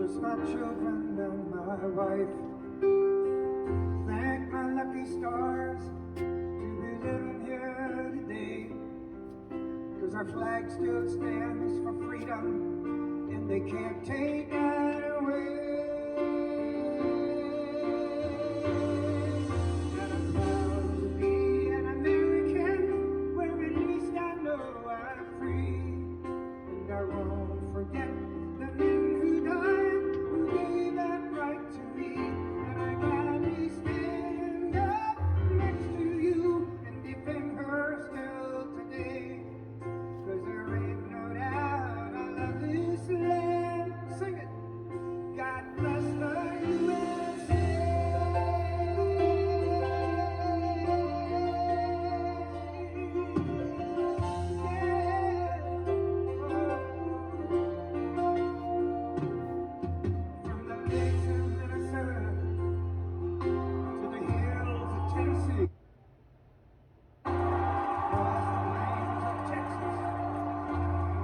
just my children and my wife. Thank my lucky stars to be living here today, 'cause our flag still stands for freedom and they can't take that away. And I'm proud to be an American, where at least I know I'm free. And I won't forget the men who died, who gave that right to me. And I gladly stand up next to you and defend her still today. 'Cause there ain't no doubt I love this land. Sing it. God bless the USA. From the lakes of Minnesota to the hills of Tennessee, across the plains of Texas,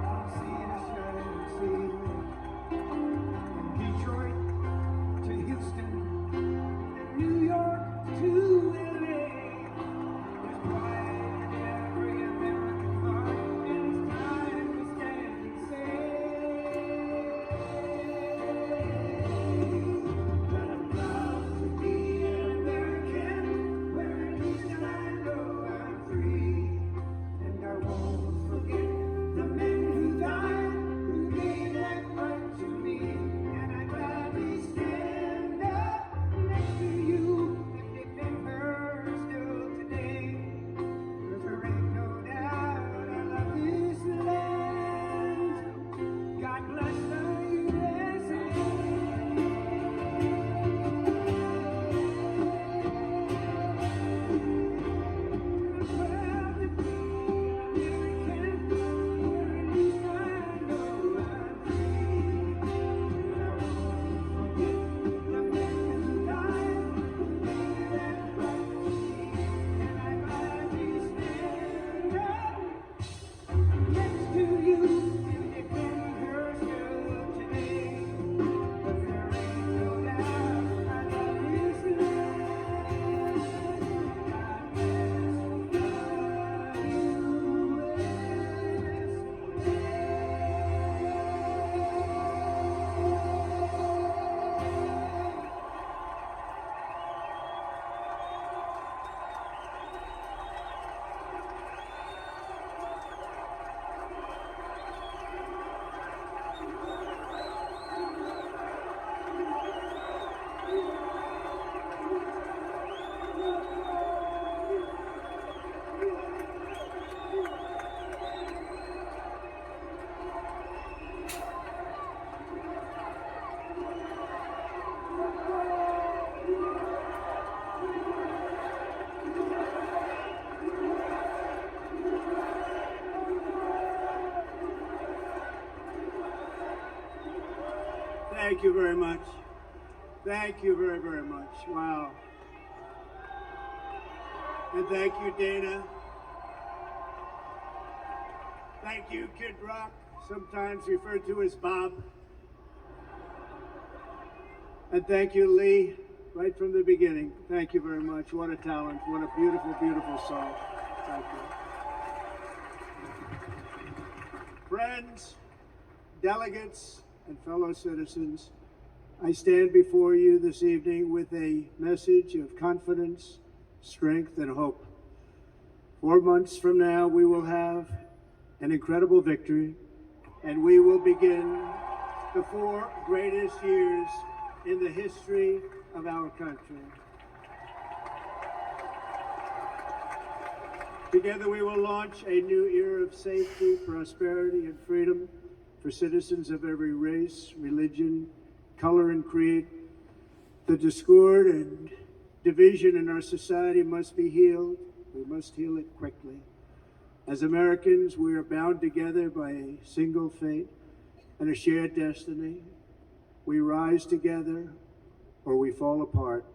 from sea to shining sea, from Detroit to Houston, and New York to LA. There's pride in every American heart, and it's time we stand and say that I'm proud to be an American, where at least I know I'm free. And I won't forget the men who died, who gave that right to me. And I gladly stand up next to you and defend her still today. 'Cause there ain't no doubt I love this land. God bless the USA. I'm proud to be American, where at least I know I'm free. And I won't forget the men who died, who gave that right to me. And I gladly stand up next to you and defend her still today. 'Cause there ain't no doubt I love this land. God bless the Thank you very much. Thank you very, very much. Wow. And thank you, Dana. Thank you, Kid Rock, sometimes referred to as Bob. And thank you, Lee, right from the beginning. Thank you very much. What a talent. What a beautiful, beautiful song. Thank you. Friends, delegates, and fellow citizens, I stand before you this evening with a message of confidence, strength, and hope. 4 months from now, we will have an incredible victory, and we will begin the 4 greatest years in the history of our country. Together, we will launch a new era of safety, prosperity, and freedom for citizens of every race, religion, color, and creed. The discord and division in our society must be healed. We must heal it quickly. As Americans, we are bound together by a single fate and a shared destiny. We rise together or we fall apart.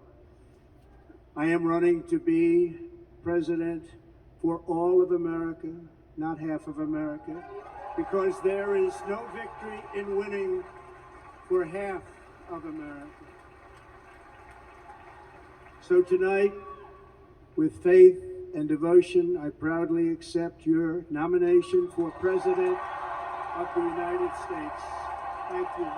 I am running to be president for all of America, not half of America, because there is no victory in winning for half of America. So tonight, with faith and devotion, I proudly accept your nomination for President of the United States. Thank you.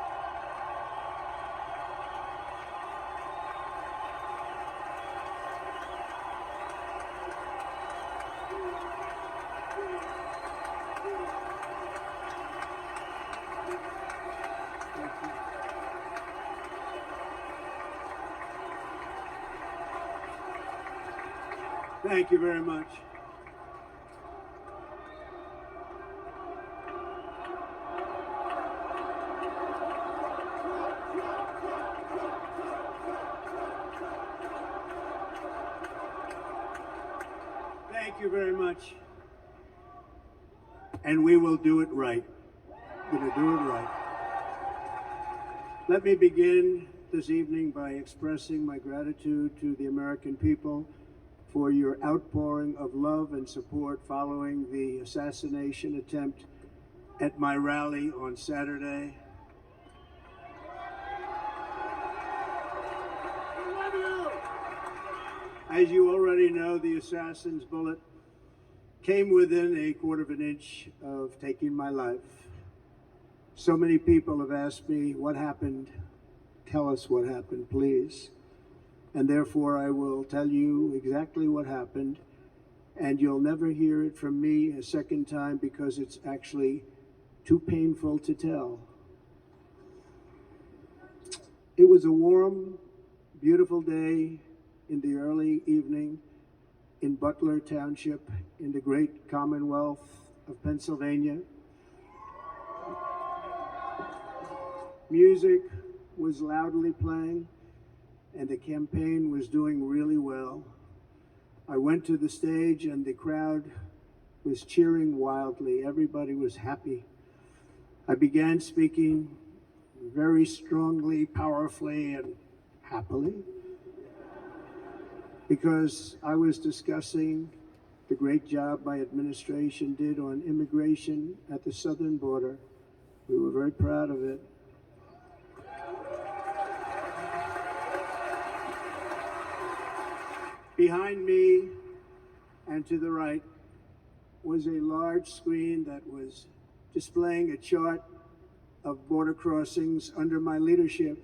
Thank you very much. Thank you very much. And we will do it right. We're going to do it right. Let me begin this evening by expressing my gratitude to the American people for your outpouring of love and support following the assassination attempt at my rally on Saturday. As you already know, the assassin's bullet came within a quarter of an inch of taking my life. So many people have asked me, what happened? Tell us what happened, please. And therefore, I will tell you exactly what happened, and you'll never hear it from me a second time because it's actually too painful to tell. It was a warm, beautiful day in the early evening in Butler Township in the great Commonwealth of Pennsylvania. Music was loudly playing, and the campaign was doing really well. I went to the stage and the crowd was cheering wildly. Everybody was happy. I began speaking very strongly, powerfully, and happily because I was discussing the great job my administration did on immigration at the southern border. We were very proud of it. Behind me and to the right was a large screen that was displaying a chart of border crossings under my leadership.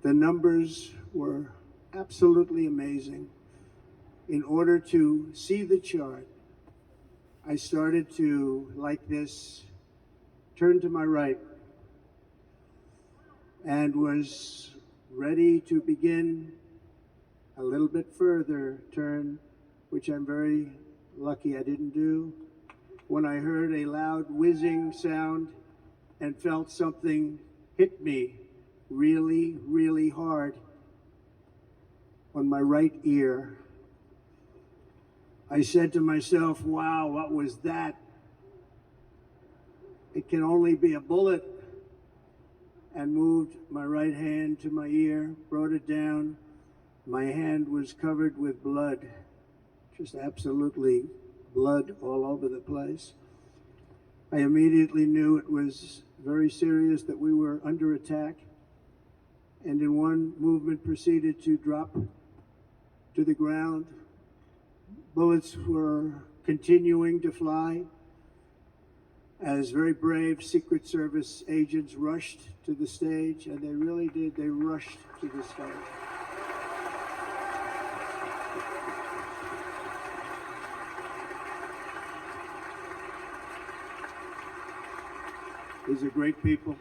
The numbers were absolutely amazing. In order to see the chart, I started to, like this, turn to my right and was ready to begin a little bit further turn, which I'm very lucky I didn't do, when I heard a loud whizzing sound and felt something hit me really, really hard on my right ear. I said to myself, wow, what was that? It can only be a bullet. And moved my right hand to my ear, brought it down. My hand was covered with blood, just absolutely blood all over the place. I immediately knew it was very serious, that we were under attack, and in one movement proceeded to drop to the ground. Bullets were continuing to fly as very brave Secret Service agents rushed to the stage, and they really did, they rushed to the stage. These are great people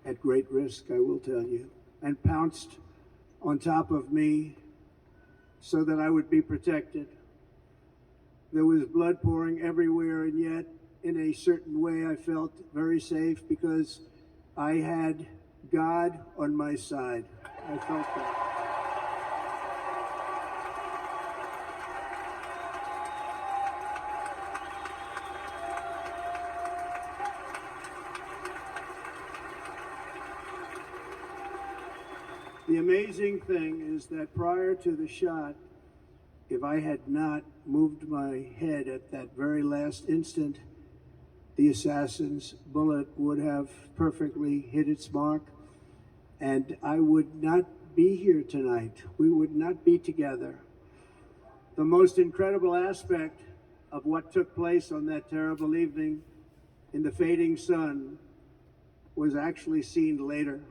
at great risk, I will tell you, and pounced on top of me so that I would be protected. There was blood pouring everywhere, and yet in a certain way I felt very safe because I had God on my side. I felt that. The amazing thing is that prior to the shot, if I had not moved my head at that very last instant, the assassin's bullet would have perfectly hit its mark and I would not be here tonight. We would not be together. The most incredible aspect of what took place on that terrible evening in the fading sun was actually seen later.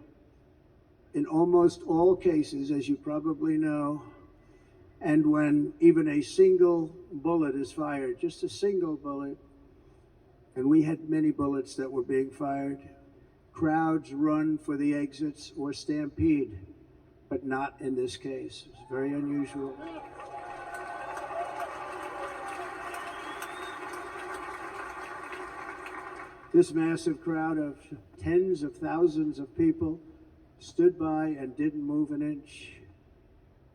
In almost all cases, as you probably know, and when even a single bullet is fired, just a single bullet, and we had many bullets that were being fired, crowds run for the exits or stampede, but not in this case. It's very unusual. This massive crowd of tens of thousands of people stood by and didn't move an inch.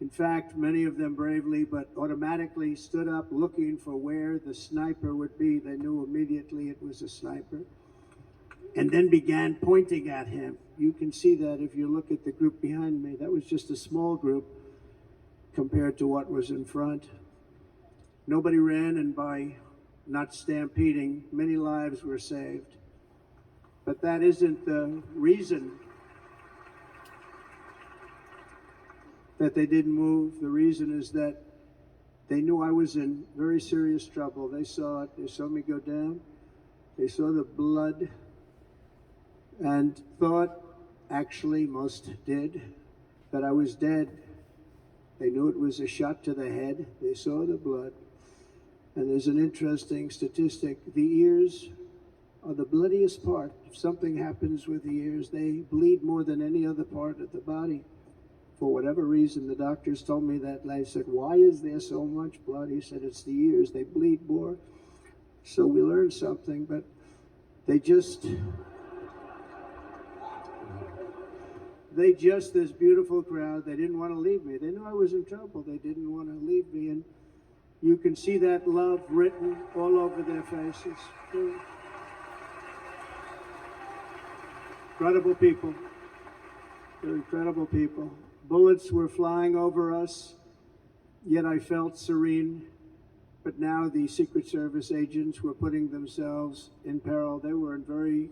In fact, many of them bravely but automatically stood up looking for where the sniper would be. They knew immediately it was a sniper, and then began pointing at him. You can see that if you look at the group behind me. That was just a small group compared to what was in front. Nobody ran, and by not stampeding, many lives were saved. But that isn't the reason that they didn't move. The reason is that they knew I was in very serious trouble. They saw it. They saw me go down. They saw the blood and thought, actually most did, that I was dead. They knew it was a shot to the head. They saw the blood. And there's an interesting statistic. The ears are the bloodiest part. If something happens with the ears, they bleed more than any other part of the body. For whatever reason, the doctors told me that. And I said, why is there so much blood? He said, it's the ears. They bleed more. So we learned something, but they just, this beautiful crowd, they didn't want to leave me. They knew I was in trouble. They didn't want to leave me. And you can see that love written all over their faces. Incredible people. They're incredible people. Bullets were flying over us, yet I felt serene. But now the Secret Service agents were putting themselves in peril. They were in very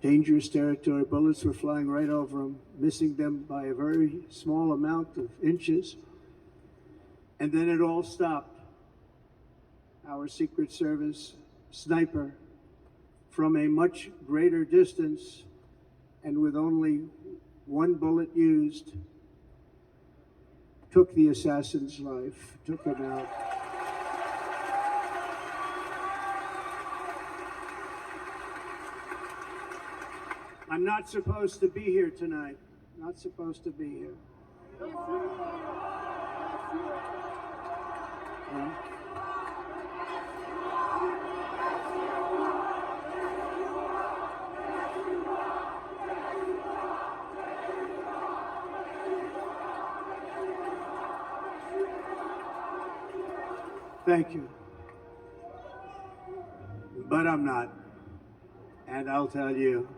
dangerous territory. Bullets were flying right over them, missing them by a very small amount of inches. And then it all stopped. Our Secret Service sniper, from a much greater distance and with only one bullet used, took the assassin's life, took him out. I'm not supposed to be here tonight. Not supposed to be here. Yeah. Thank you. But I'm not. And I'll tell you,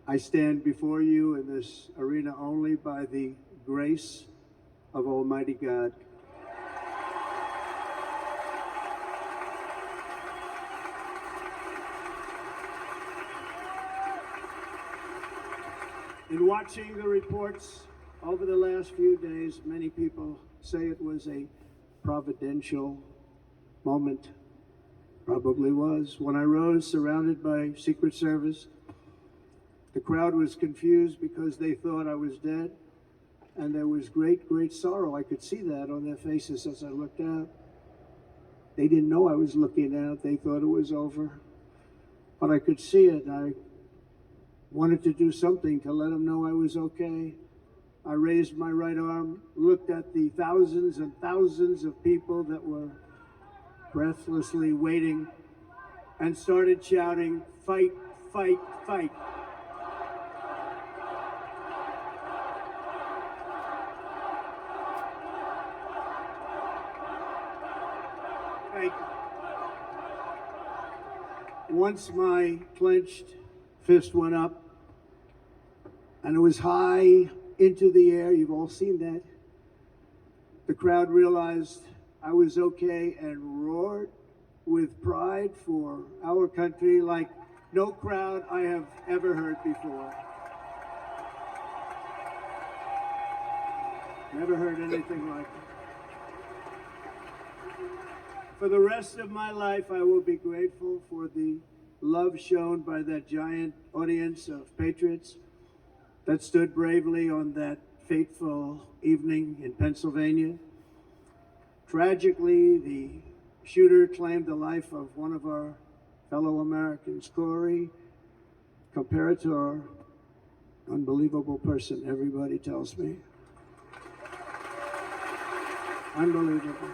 I stand before you in this arena only by the grace of Almighty God. In watching the reports over the last few days, many people say it was a providential moment. Probably was. When I rose surrounded by Secret Service, the crowd was confused because they thought I was dead, and there was great, great sorrow. I could see that on their faces as I looked out. They didn't know I was looking out. They thought it was over. But I could see it. I wanted to do something to let them know I was okay. I raised my right arm, looked at the thousands and thousands of people that were breathlessly waiting, and started shouting, "Fight, fight, fight." Thank you. Once my clenched fist went up, and it was high into the air, you've all seen that, the crowd realized I was okay and roared with pride for our country like no crowd I have ever heard before. Never heard anything like it. For the rest of my life, I will be grateful for the love shown by that giant audience of patriots that stood bravely on that fateful evening in Pennsylvania. Tragically, the shooter claimed the life of one of our fellow Americans, Corey Comparator. Unbelievable person, everybody tells me. Unbelievable.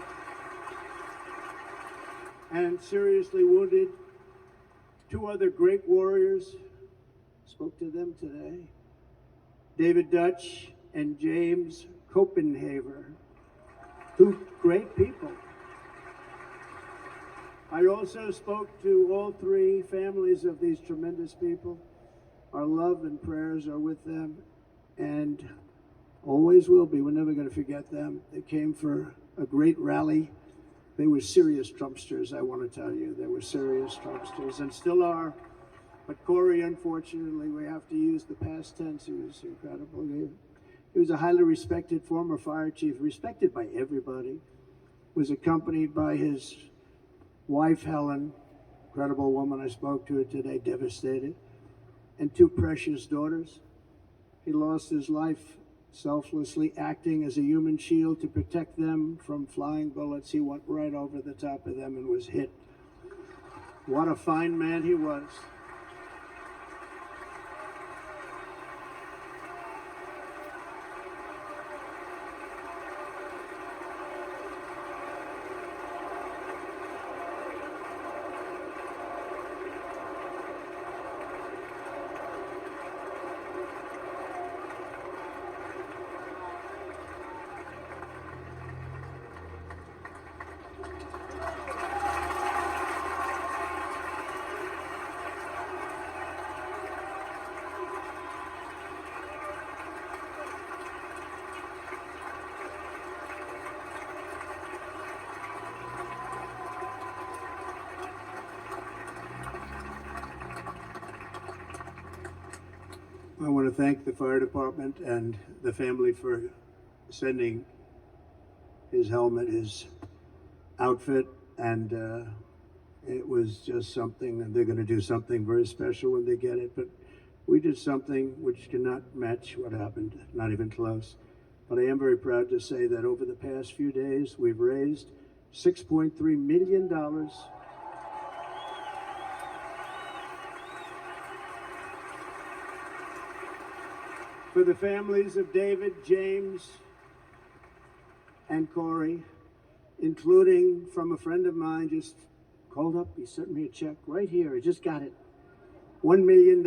And seriously wounded. Two other great warriors, spoke to them today. David Dutch and James Copenhaver. Two great people. I also spoke to all three families of these tremendous people. Our love and prayers are with them and always will be. We're never going to forget them. They came for a great rally. They were serious Trumpsters, I want to tell you. They were serious Trumpsters and still are. But Corey, unfortunately, we have to use the past tense. He was incredible. He was a highly respected former fire chief, respected by everybody. Was accompanied by his wife, Helen, incredible woman. I spoke to her today, devastated. And two precious daughters. He lost his life selflessly, acting as a human shield to protect them from flying bullets. He went right over the top of them and was hit. What a fine man he was. I want to thank the fire department and the family for sending his helmet, his outfit, and it was just something, and they're going to do something very special when they get it, but we did something which cannot match what happened, not even close. But I am very proud to say that over the past few days, we've raised $6.3 million for the families of David, James, and Corey, including from a friend of mine, just called up, he sent me a check right here, I just got it, $1 million.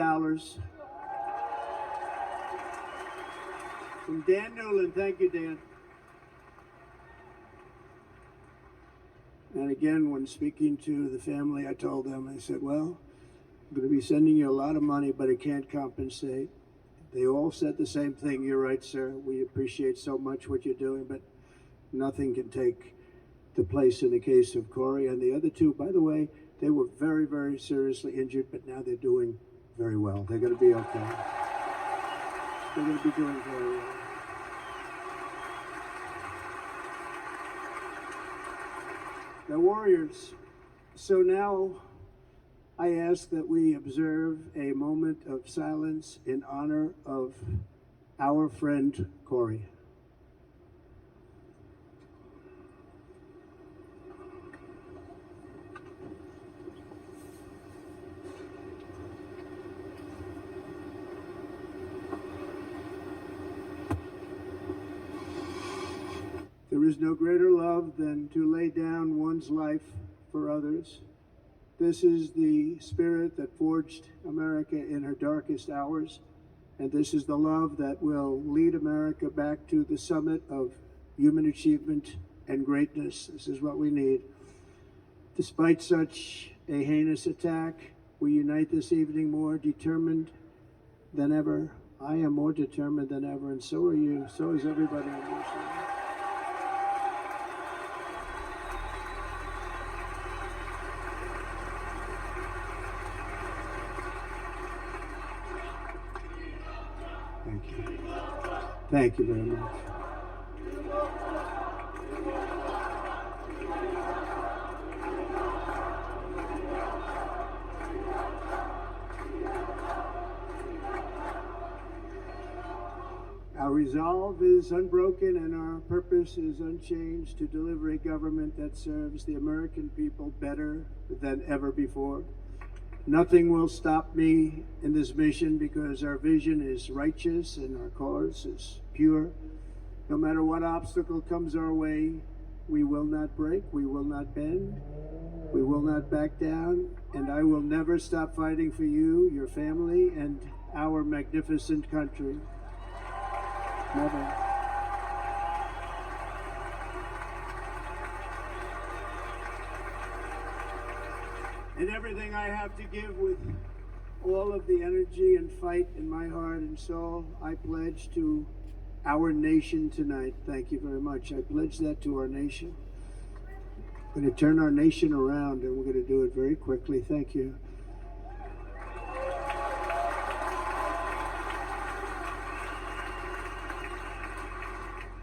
From Dan Newland, thank you, Dan. And again, when speaking to the family, I told them, I said, well, I'm going to be sending you a lot of money, but it can't compensate. They all said the same thing. You're right, sir. We appreciate so much what you're doing, but nothing can take the place in the case of Corey. And the other two, by the way, they were very, very seriously injured, but now they're doing very well. They're going to be okay. They're going to be doing very well. The warriors. So now I ask that we observe a moment of silence in honor of our friend Corey. There is no greater love than to lay down one's life for others. This is the spirit that forged America in her darkest hours, and this is the love that will lead America back to the summit of human achievement and greatness. This is what we need. Despite such a heinous attack, we unite this evening more determined than ever. I am more determined than ever, and so are you. So is everybody on your side. Thank you. Thank you very much. Our resolve is unbroken and our purpose is unchanged to deliver a government that serves the American people better than ever before. Nothing will stop me in this mission because our vision is righteous and our cause is pure. No matter what obstacle comes our way, we will not break, we will not bend, we will not back down, and I will never stop fighting for you, your family, and our magnificent country. Never. And everything I have to give, with all of the energy and fight in my heart and soul, I pledge to our nation tonight. Thank you very much. I pledge that to our nation. We're going to turn our nation around, and we're going to do it very quickly. Thank you.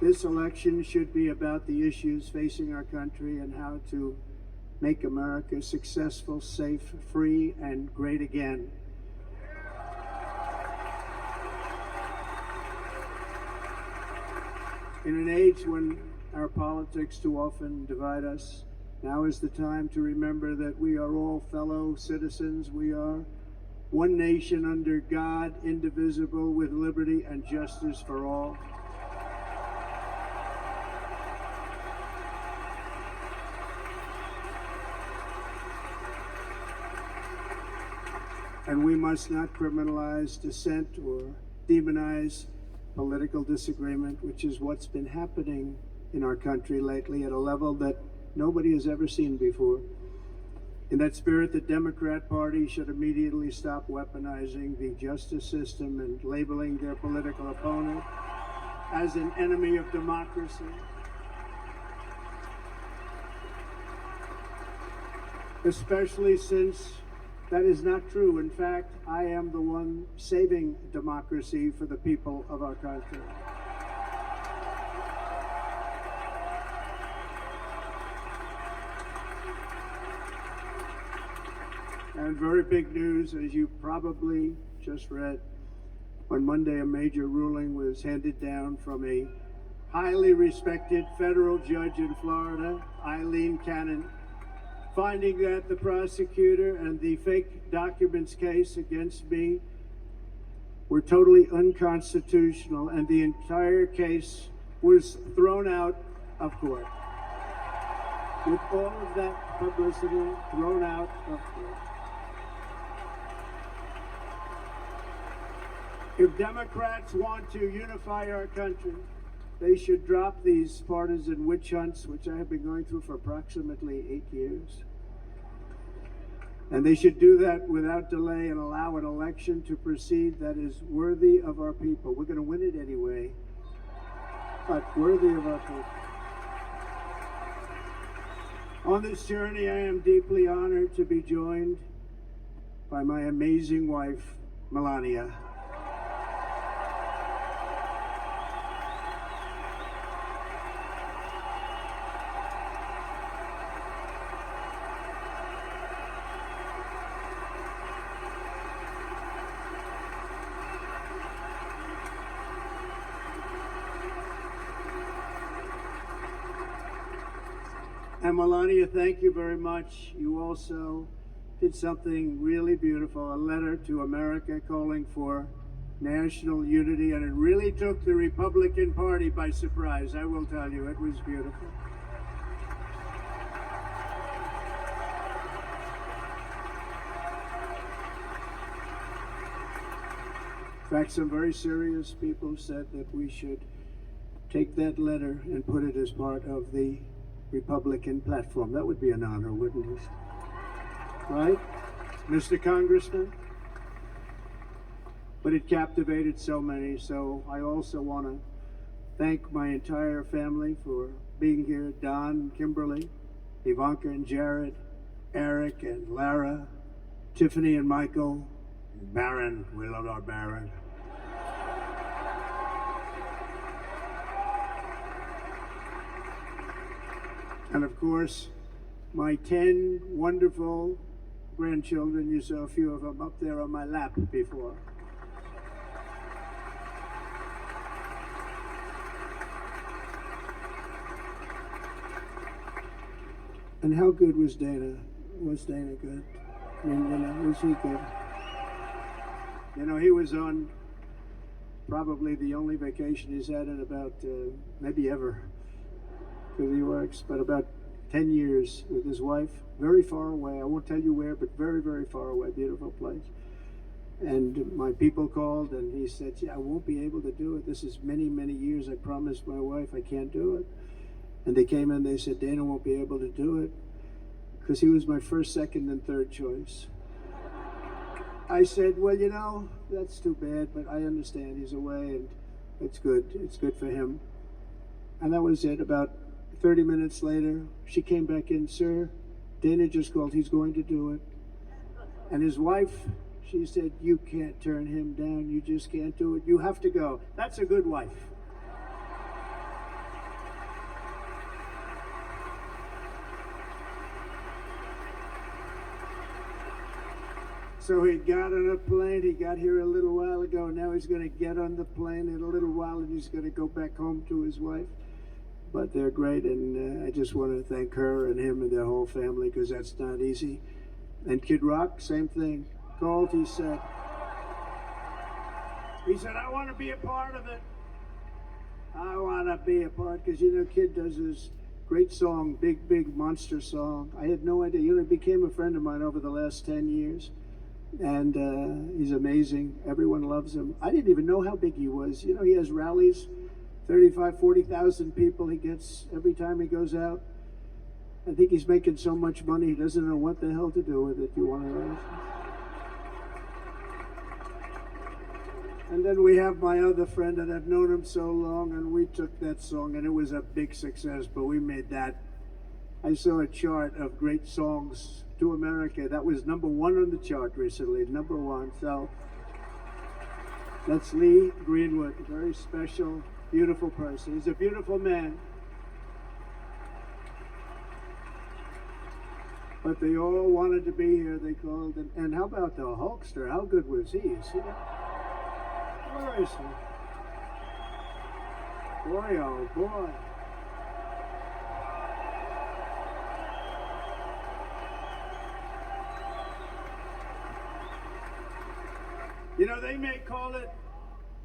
This election should be about the issues facing our country and how to make America successful, safe, free, and great again. In an age when our politics too often divide us, now is the time to remember that we are all fellow citizens. We are one nation under God, indivisible, with liberty and justice for all. And we must not criminalize dissent or demonize political disagreement, which is what's been happening in our country lately at a level that nobody has ever seen before. In that spirit, the Democrat Party should immediately stop weaponizing the justice system and labeling their political opponent as an enemy of democracy. Especially since that is not true. In fact, I am the one saving democracy for the people of our country. And very big news, as you probably just read, on Monday a major ruling was handed down from a highly respected federal judge in Florida, Eileen Cannon, finding that the prosecutor and the fake documents case against me were totally unconstitutional, and the entire case was thrown out of court. With all of that publicity, thrown out of court. If Democrats want to unify our country, they should drop these partisan witch hunts, which I have been going through for approximately 8 years. And they should do that without delay and allow an election to proceed that is worthy of our people. We're going to win it anyway, but worthy of our people. On this journey, I am deeply honored to be joined by my amazing wife, Melania. And Melania, thank you very much. You also did something really beautiful, a letter to America calling for national unity, and it really took the Republican Party by surprise. I will tell you, it was beautiful. In fact, some very serious people said that we should take that letter and put it as part of the Republican platform. That would be an honor, wouldn't it? Right, Mr. Congressman? But it captivated so many, so I also want to thank my entire family for being here. Don, Kimberly, Ivanka and Jared, Eric and Lara, Tiffany and Michael, and Barron. We love our Barron. And of course, my 10 wonderful grandchildren. You saw a few of them up there on my lap before. And how good was Dana? Was Dana good? I mean, was he good? He was on probably the only vacation he's had in about, maybe ever, because he works, but about 10 years with his wife, very far away. I won't tell you where, but very, very far away, beautiful place. And my people called and he said, yeah, I won't be able to do it. This is many, many years. I promised my wife I can't do it. And they came in, they said, Dana won't be able to do it because he was my first, second, and third choice. I said, well, that's too bad, but I understand he's away and it's good. It's good for him. And that was it. About 30 minutes later, she came back in, sir, Dana just called, he's going to do it. And his wife, she said, you can't turn him down. You just can't do it. You have to go. That's a good wife. So he got on a plane. He got here a little while ago. Now he's going to get on the plane in a little while and he's going to go back home to his wife. But they're great, and I just want to thank her and him and their whole family because that's not easy. And Kid Rock, same thing. Called, he said, I want to be a part of it. I want to be a part, because Kid does this great song, big, big monster song. I had no idea. He became a friend of mine over the last 10 years. And he's amazing. Everyone loves him. I didn't even know how big he was. He has rallies, 35, 40,000 people he gets every time he goes out. I think he's making so much money, he doesn't know what the hell to do with it, you want to know? And then we have my other friend that I've known him so long, and we took that song, and it was a big success, but we made that. I saw a chart of great songs to America. That was number 1 on the chart recently, number 1. So that's Lee Greenwood, a very special, beautiful person. He's a beautiful man. But they all wanted to be here. They called. And how about the Hulkster? How good was he? You see that? Where is he? Boy, oh boy.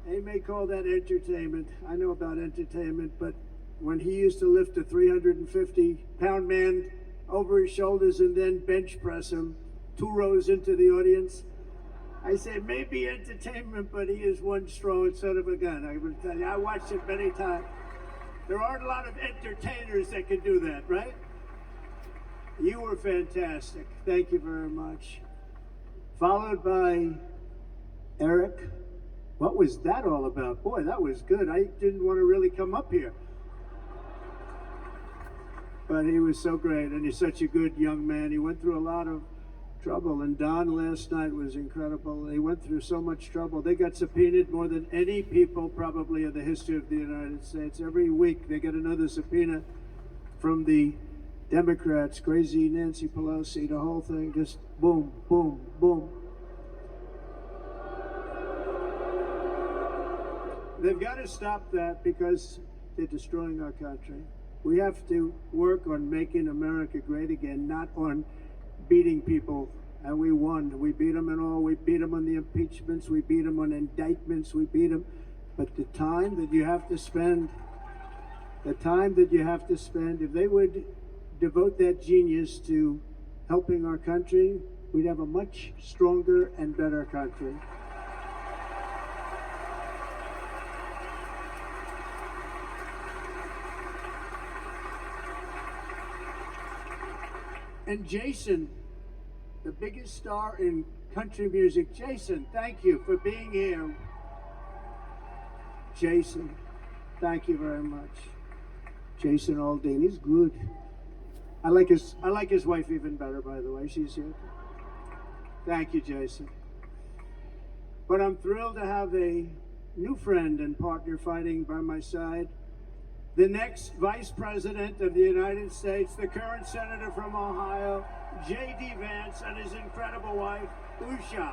They may call that entertainment. I know about entertainment, but when he used to lift a 350-pound man over his shoulders and then bench press him 2 rows into the audience, I said, maybe entertainment, but he is one strong son of a gun. I will tell you, I watched it many times. There aren't a lot of entertainers that can do that, right? You were fantastic. Thank you very much. Followed by Eric. What was that all about? Boy, that was good. I didn't want to really come up here. But he was so great, and he's such a good young man. He went through a lot of trouble, and Don last night was incredible. They went through so much trouble. They got subpoenaed more than any people probably in the history of the United States. Every week they get another subpoena from the Democrats, crazy Nancy Pelosi, the whole thing, just boom, boom, boom. They've got to stop that because they're destroying our country. We have to work on making America great again, not on beating people. And we won. We beat them in all. We beat them on the impeachments. We beat them on indictments. We beat them. But the time that you have to spend, if they would devote that genius to helping our country, we'd have a much stronger and better country. And Jason, the biggest star in country music. Jason, thank you for being here. Jason, thank you very much. Jason Aldean, he's good. I like his wife even better, by the way. She's here. Thank you, Jason. But I'm thrilled to have a new friend and partner fighting by my side. The next Vice President of the United States, the current Senator from Ohio, J.D. Vance, and his incredible wife, Usha.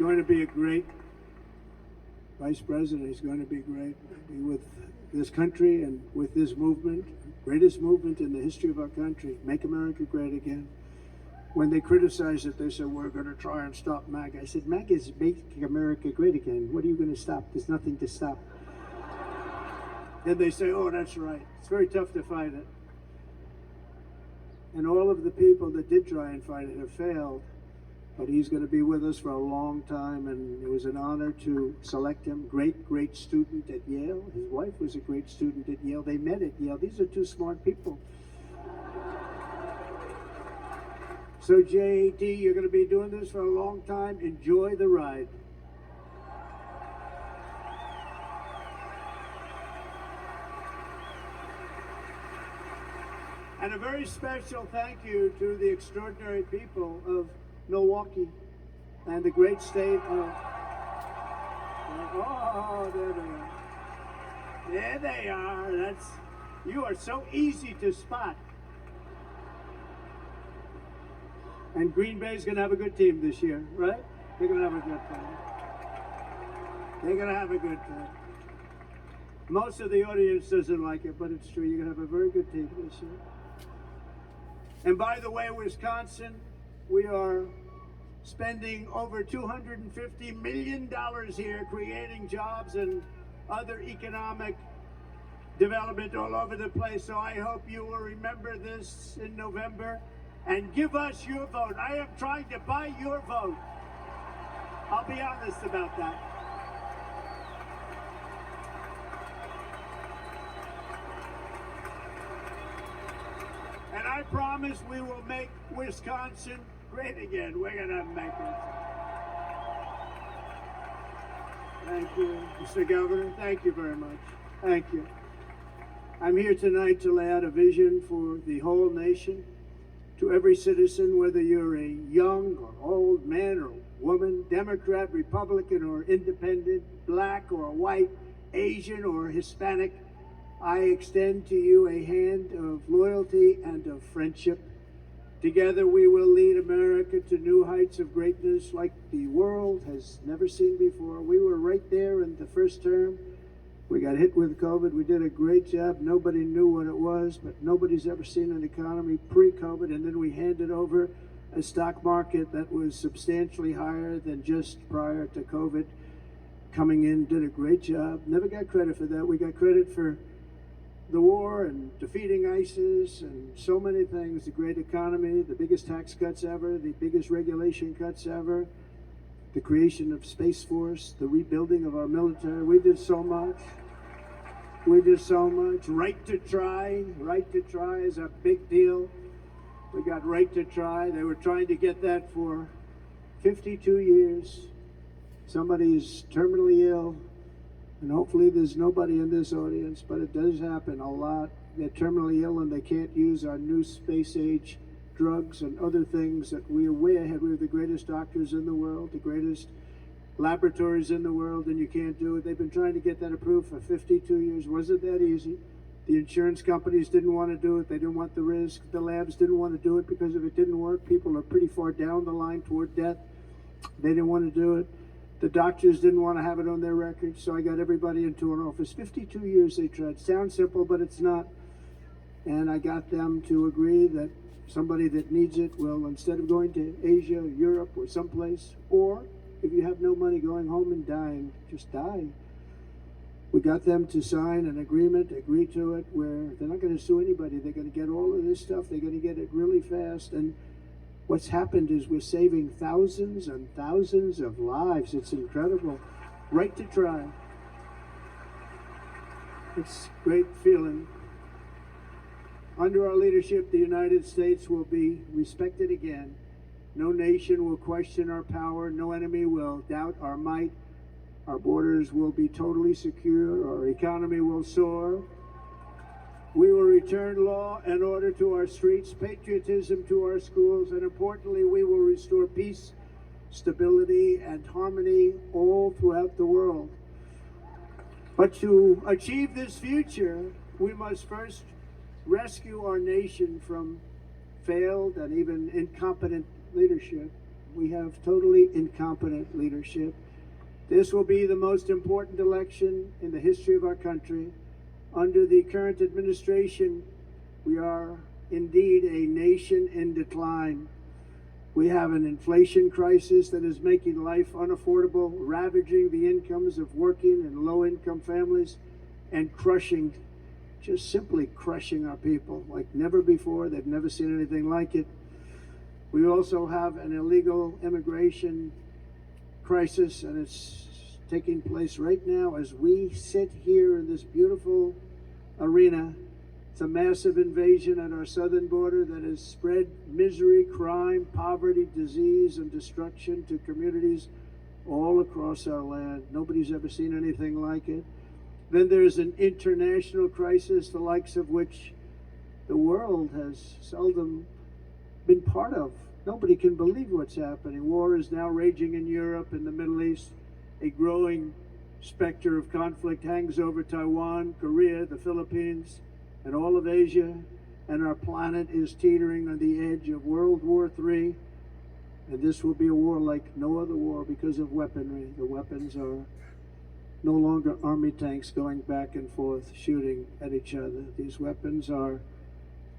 going to be a great vice president. He's going to be great. Be with this country and with this movement, greatest movement in the history of our country, Make America Great Again. When they criticized it, they said, we're going to try and stop MAGA. I said, MAGA is Make America Great Again. What are you going to stop? There's nothing to stop. Then they say, oh, that's right. It's very tough to fight it. And all of the people that did try and fight it have failed. But he's going to be with us for a long time, and it was an honor to select him. Great student at Yale. His wife was a great student at Yale. They met at Yale. These are two smart people. So JD, you're going to be doing this for a long time. Enjoy the ride. And a very special thank you to the extraordinary people of Milwaukee and the great state of... Oh, there they are. There they are. You are so easy to spot. And Green Bay's going to have a good team this year, right? They're going to have a good time. They're going to have a good time. Most of the audience doesn't like it, but it's true. You're going to have a very good team this year. And by the way, Wisconsin, we are spending over $250 million here creating jobs and other economic development all over the place. So I hope you will remember this in November and give us your vote. I am trying to buy your vote. I'll be honest about that. And I promise we will make Wisconsin great again. We're going to make it. Thank you, Mr. Governor. Thank you very much. Thank you. I'm here tonight to lay out a vision for the whole nation. To every citizen, whether you're a young or old man or woman, Democrat, Republican, or independent, black or white, Asian or Hispanic, I extend to you a hand of loyalty and of friendship. Together we will lead America to new heights of greatness like the world has never seen before. We were right there in the first term. We got hit with COVID. We did a great job. Nobody knew what it was, but nobody's ever seen an economy pre-COVID. And then we handed over a stock market that was substantially higher than just prior to COVID. Coming in, did a great job. Never got credit for that. We got credit for the war and defeating ISIS and so many things. The great economy, the biggest tax cuts ever, the biggest regulation cuts ever, the creation of Space Force, the rebuilding of our military. We did so much. We did so much. Right to try. Right to try is a big deal. We got right to try. They were trying to get that for 52 years. Somebody is terminally ill, and hopefully there's nobody in this audience, but it does happen a lot. They're terminally ill and they can't use our new space age drugs and other things that we are way ahead. We have the greatest doctors in the world, the greatest laboratories in the world, and you can't do it. They've been trying to get that approved for 52 years. Wasn't that easy? The insurance companies didn't want to do it. They didn't want the risk. The labs didn't want to do it because if it didn't work, people are pretty far down the line toward death. They didn't want to do it. The doctors didn't want to have it on their records, so I got everybody into an office. 52 years they tried. Sounds simple, but it's not. And I got them to agree that somebody that needs it will, instead of going to Asia, Europe, or someplace, or if you have no money, going home and dying, just die. We got them to sign an agreement, agree to it, where they're not going to sue anybody. They're going to get all of this stuff. They're going to get it really fast. And what's happened is we're saving thousands and thousands of lives. It's incredible. Right to try. It's a great feeling. Under our leadership, the United States will be respected again. No nation will question our power. No enemy will doubt our might. Our borders will be totally secure. Our economy will soar. We will return law and order to our streets, patriotism to our schools, and importantly, we will restore peace, stability, and harmony all throughout the world. But to achieve this future, we must first rescue our nation from failed and even incompetent leadership. We have totally incompetent leadership. This will be the most important election in the history of our country. Under the current administration, we are indeed a nation in decline. We have an inflation crisis that is making life unaffordable, ravaging the incomes of working and low-income families, and crushing, just simply crushing our people like never before. They've never seen anything like it. We also have an illegal immigration crisis, and it's taking place right now as we sit here in this beautiful arena. It's a massive invasion at our southern border that has spread misery, crime, poverty, disease, and destruction to communities all across our land. Nobody's ever seen anything like it. Then there's an international crisis, the likes of which the world has seldom been part of. Nobody can believe what's happening. War is now raging in Europe and the Middle East. A growing specter of conflict hangs over Taiwan, Korea, the Philippines, and all of Asia, and our planet is teetering on the edge of World War III, and this will be a war like no other war because of weaponry. The weapons are no longer army tanks going back and forth shooting at each other. These weapons are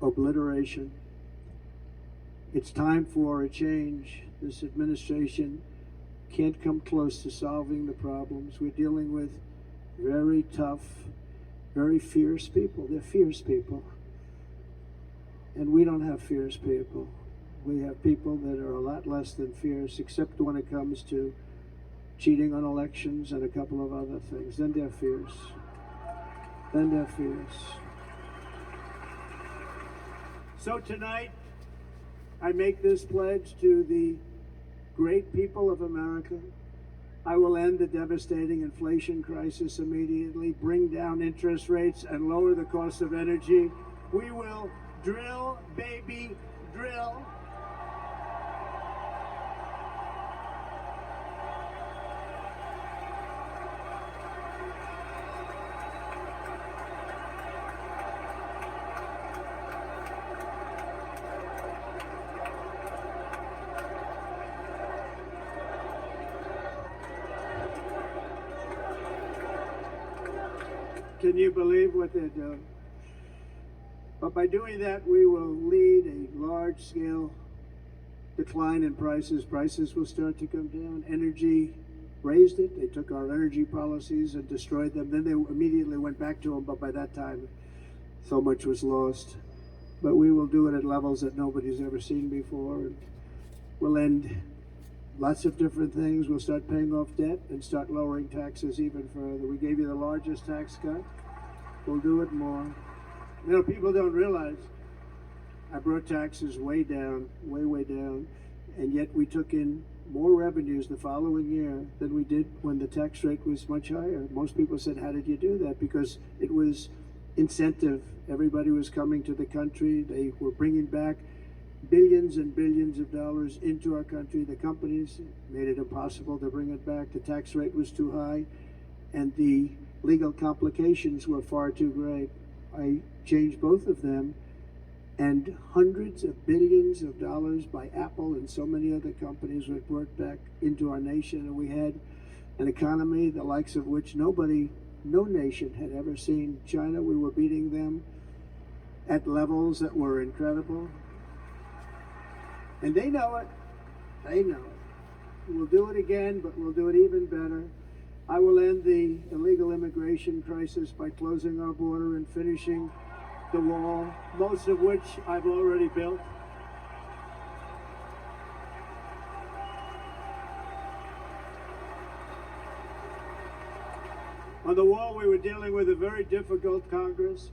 obliteration. It's time for a change. This administration can't come close to solving the problems. We're dealing with very tough, very fierce people. They're fierce people. And we don't have fierce people. We have people that are a lot less than fierce, except when it comes to cheating on elections and a couple of other things. Then they're fierce. Then they're fierce. So tonight, I make this pledge to the great people of America. I will end the devastating inflation crisis immediately, bring down interest rates, and lower the cost of energy. We will drill, baby, drill. Can you believe what they're doing? But by doing that, we will lead a large-scale decline in prices. Prices will start to come down. Energy raised it. They took our energy policies and destroyed them. Then they immediately went back to them, but by that time, so much was lost. But we will do it at levels that nobody's ever seen before. And we'll end lots of different things. We'll start paying off debt and start lowering taxes even further. We gave you the largest tax cut. We'll do it more. You know, people don't realize I brought taxes way down, way down, and yet we took in more revenues the following year than we did when the tax rate was much higher. Most people said, how did you do that? Because it was incentive. Everybody was coming to the country. They were bringing back billions and billions of dollars into our country. The companies made it impossible to bring it back. The tax rate was too high, and the legal complications were far too great. I changed both of them, and hundreds of billions of dollars by Apple and so many other companies were brought back into our nation, and we had an economy the likes of which no nation had ever seen. China, we were beating them at levels that were incredible. And they know it. They know it. We'll do it again, but we'll do it even better. I will end the illegal immigration crisis by closing our border and finishing the wall, most of which I've already built. On the wall, we were dealing with a very difficult Congress.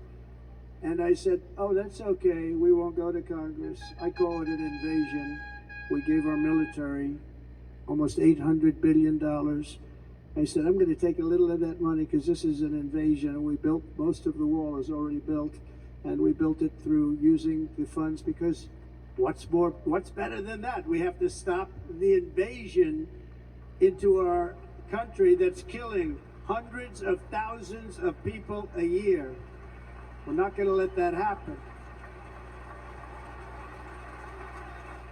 And I said, oh, that's okay. We won't go to Congress. I call it an invasion. We gave our military almost $800 billion. I said, I'm going to take a little of that money because this is an invasion. And we built, most of the wall is already built. And we built it through using the funds because what's better than that? We have to stop the invasion into our country that's killing hundreds of thousands of people a year. We're not going to let that happen.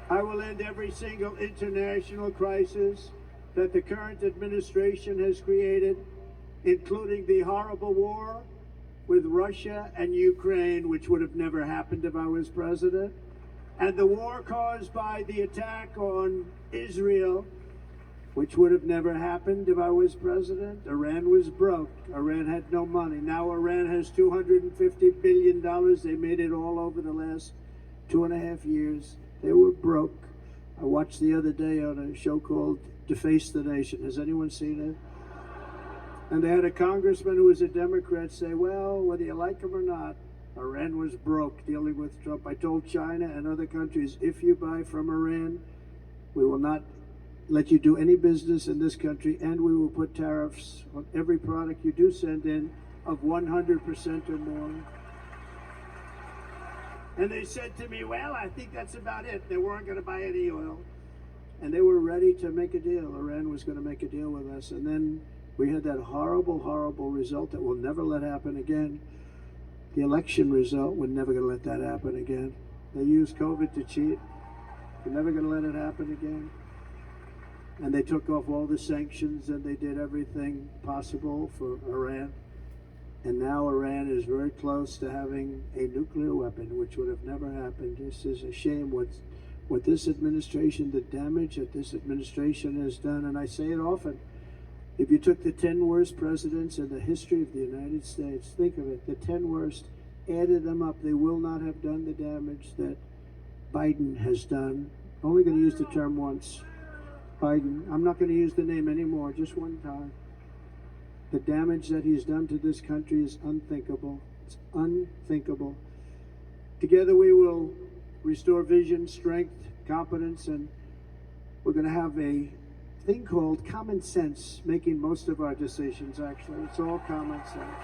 I I will end every single international crisis that the current administration has created, including the horrible war with Russia and Ukraine, which would have never happened if I was president, and the war caused by the attack on Israel, which would have never happened if I was president. Iran was broke. Iran had no money. Now Iran has $250 billion. They made it all over the last 2.5 years. They were broke. I watched the other day on a show called Deface the Nation. Has anyone seen it? And they had a congressman who was a Democrat say, well, whether you like him or not, Iran was broke dealing with Trump. I told China and other countries, if you buy from Iran, we will not let you do any business in this country, and we will put tariffs on every product you do send in of 100% or more. And they said to me, well, I think that's about it. They weren't going to buy any oil. And they were ready to make a deal. Iran was going to make a deal with us. And then we had that horrible, horrible result that we'll never let happen again. The election result, we're never going to let that happen again. They used COVID to cheat. We're never going to let it happen again. And they took off all the sanctions and they did everything possible for Iran. And now Iran is very close to having a nuclear weapon, which would have never happened. This is a shame what this administration, the damage that this administration has done. And I say it often, if you took the 10 worst presidents in the history of the United States, think of it, the 10 worst, added them up, they will not have done the damage that Biden has done. I'm only going to use the term once. Biden, I'm not going to use the name anymore, just one time. The damage that he's done to this country is unthinkable. It's unthinkable. Together we will restore vision, strength, competence, and we're going to have a thing called common sense making most of our decisions, actually. It's all common sense.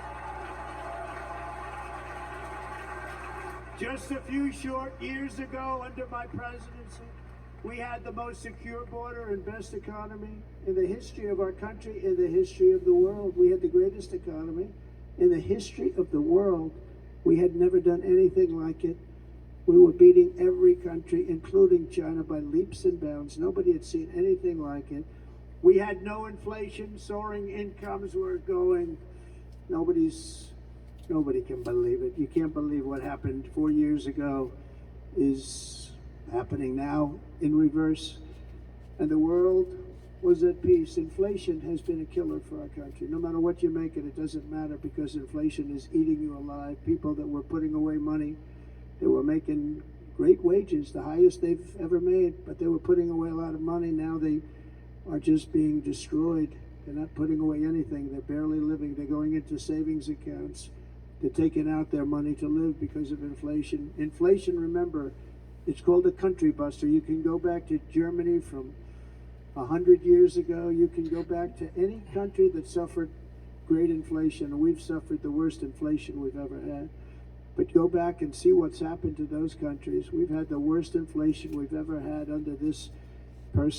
Just a few short years ago, under my presidency, we had the most secure border and best economy in the history of our country, in the history of the world. We had the greatest economy in the history of the world. We had never done anything like it. We were beating every country, including China, by leaps and bounds. Nobody had seen anything like it. We had no inflation, soaring incomes were going. Nobody can believe it. You can't believe what happened 4 years ago is happening now in reverse. And the world was at peace. Inflation has been a killer for our country. No matter what you make it doesn't matter, because inflation is eating you alive. People that were putting away money, they were making great wages, the highest they've ever made, but they were putting away a lot of money. Now they are just being destroyed. They're not putting away anything. They're barely living. They're going into savings accounts. They're taking out their money to live because of inflation. Inflation, remember, it's called a country buster. You can go back to Germany from 100 years ago. You can go back to any country that suffered great inflation, and we've suffered the worst inflation we've ever had. But go back and see what's happened to those countries. We've had the worst inflation we've ever had under this person.